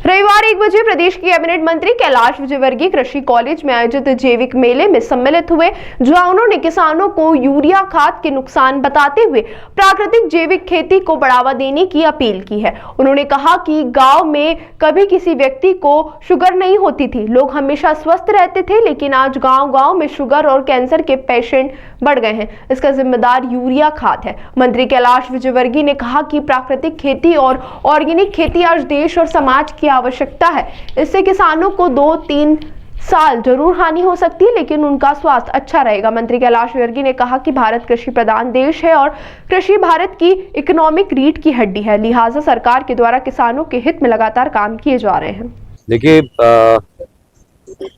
रविवार 1 बजे प्रदेश के कैबिनेट मंत्री कैलाश विजयवर्गीय कृषि कॉलेज में आयोजित जैविक मेले में सम्मिलित हुए, जहां उन्होंने किसानों को यूरिया खाद के नुकसान बताते हुए प्राकृतिक जैविक खेती को बढ़ावा देने की अपील की है। उन्होंने कहा कि गांव में कभी किसी व्यक्ति को शुगर नहीं होती थी, लोग हमेशा स्वस्थ रहते थे, लेकिन आज गांव-गांव में शुगर और कैंसर के पेशेंट बढ़ गए हैं। इसका जिम्मेदार यूरिया खाद है। मंत्री कैलाश विजयवर्गीय ने कहा कि प्राकृतिक खेती और ऑर्गेनिक खेती आज देश और समाज की आवश्यकता है। इससे किसानों को 2-3 साल जरूर हानि हो सकती है, लेकिन उनका स्वास्थ्य अच्छा रहेगा। मंत्री कैलाश विजयवर्गीय ने कहा कि भारत कृषि प्रधान देश है और कृषि भारत की इकोनॉमिक रीढ़ की हड्डी है, लिहाजा सरकार के द्वारा किसानों के हित में लगातार काम किए जा रहे हैं। देखिए,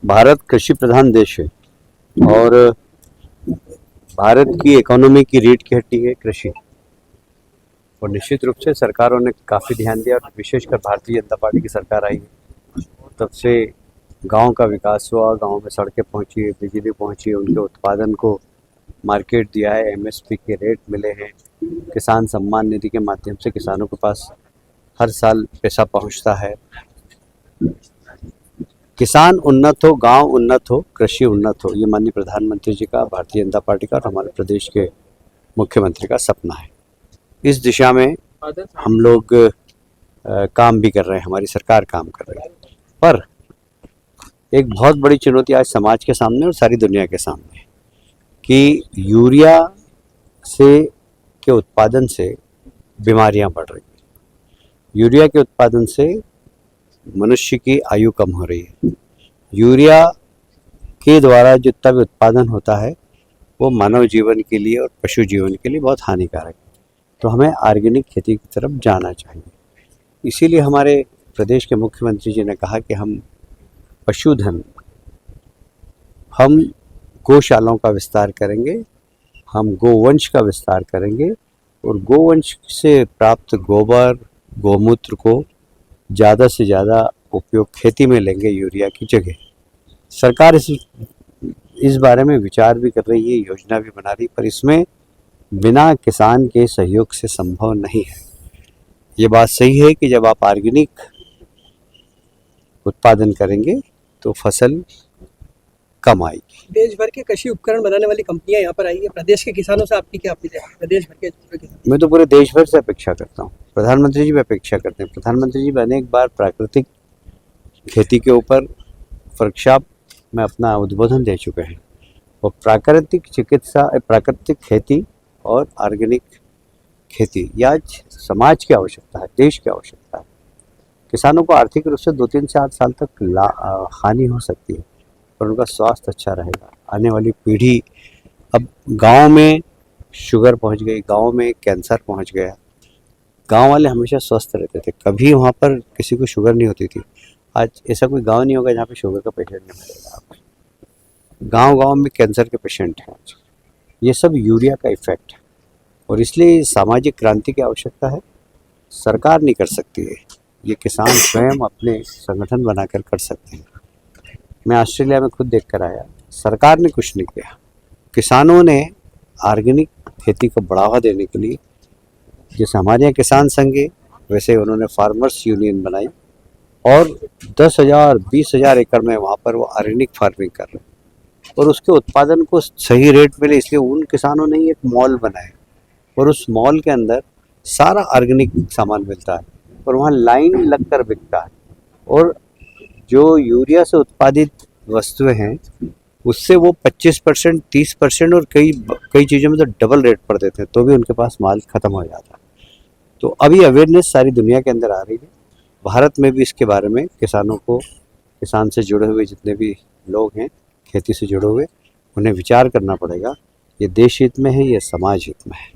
भारत कृषि प्रधान देश है और भारत की इकोनॉमी की रीढ़ की हड्डी है कृषि, और निश्चित रूप से सरकारों ने काफ़ी ध्यान दिया, और विशेषकर भारतीय जनता पार्टी की सरकार आई है तब से गांव का विकास हुआ, गांव में सड़कें पहुंची, बिजली पहुंची, उनके उत्पादन को मार्केट दिया है, एमएसपी के रेट मिले हैं, किसान सम्मान निधि के माध्यम से किसानों के पास हर साल पैसा पहुंचता है। किसान उन्नत हो, गांव उन्नत हो, कृषि उन्नत हो, ये माननीय प्रधानमंत्री जी का, भारतीय जनता पार्टी का और हमारे प्रदेश के मुख्यमंत्री का सपना है। इस दिशा में हम लोग काम भी कर रहे हैं, हमारी सरकार काम कर रही है। पर एक बहुत बड़ी चुनौती आज समाज के सामने और सारी दुनिया के सामने है कि यूरिया के उत्पादन से बीमारियां बढ़ रही हैं। यूरिया के उत्पादन से मनुष्य की आयु कम हो रही है। यूरिया के द्वारा जितना भी उत्पादन होता है वो मानव जीवन के लिए और पशु जीवन के लिए बहुत हानिकारक है। तो हमें ऑर्गेनिक खेती की तरफ जाना चाहिए। इसीलिए हमारे प्रदेश के मुख्यमंत्री जी ने कहा कि हम पशुधन, हम गौशालाओं का विस्तार करेंगे, हम गोवंश का विस्तार करेंगे और गोवंश से प्राप्त गोबर, गोमूत्र को ज़्यादा से ज़्यादा उपयोग खेती में लेंगे यूरिया की जगह। सरकार इस बारे में विचार भी कर रही है, योजना भी बना रही, पर इसमें बिना किसान के सहयोग से संभव नहीं है। ये बात सही है कि जब आप ऑर्गेनिक उत्पादन करेंगे तो फसल कम आएगी। देश भर के कृषि उपकरण बनाने वाली कंपनियां यहाँ पर आई है। प्रदेश के किसानों से आपकी क्या अपील है? प्रदेश भर के किसानों। मैं तो पूरे देश भर से अपेक्षा करता हूँ, प्रधानमंत्री जी भी अपेक्षा करते हैं। प्रधानमंत्री जी भी अनेक बार प्राकृतिक खेती के ऊपर वर्कशॉप में अपना उद्बोधन दे चुके हैं। और प्राकृतिक चिकित्सा, प्राकृतिक खेती और ऑर्गेनिक खेती ये आज समाज की आवश्यकता है, देश की आवश्यकता है। किसानों को आर्थिक रूप से 2-3 से 8 साल तक हानि हो सकती है, पर उनका स्वास्थ्य अच्छा रहेगा। आने वाली पीढ़ी, अब गांव में शुगर पहुंच गई, गांव में कैंसर पहुंच गया। गांव वाले हमेशा स्वस्थ रहते थे, कभी वहां पर किसी को शुगर नहीं होती थी। आज ऐसा कोई गांव नहीं होगा जहाँ पे शुगर का पेशेंट नहीं मिलेगा। गांव-गांव में कैंसर के पेशेंट हैं। ये सब यूरिया का इफेक्ट है, और इसलिए सामाजिक क्रांति की आवश्यकता है। सरकार नहीं कर सकती है, ये किसान स्वयं अपने संगठन बनाकर कर सकते हैं। मैं ऑस्ट्रेलिया में खुद देख कर आया, सरकार ने कुछ नहीं किया। किसानों ने ऑर्गेनिक खेती को बढ़ावा देने के लिए, जैसे हमारे यहाँ किसान संघ है, वैसे उन्होंने फार्मर्स यूनियन बनाई और 10,000, 20,000 एकड़ में वहाँ पर वो ऑर्गेनिक फार्मिंग कर रहे हैं, और उसके उत्पादन को सही रेट मिले, इसलिए उन किसानों ने एक मॉल बनाया, और उस मॉल के अंदर सारा ऑर्गेनिक सामान मिलता है और वहाँ लाइन लगकर बिकता है। और जो यूरिया से उत्पादित वस्तुएं हैं उससे वो 25%, 30% और कई चीज़ों में तो डबल रेट पर देते हैं, तो भी उनके पास माल खत्म हो जाता है। तो अभी अवेयरनेस सारी दुनिया के अंदर आ रही है। भारत में भी इसके बारे में किसानों को, किसान से जुड़े हुए जितने भी लोग हैं, खेती से जुड़े हुए, उन्हें विचार करना पड़ेगा। ये देश हित में है, ये समाज हित में है।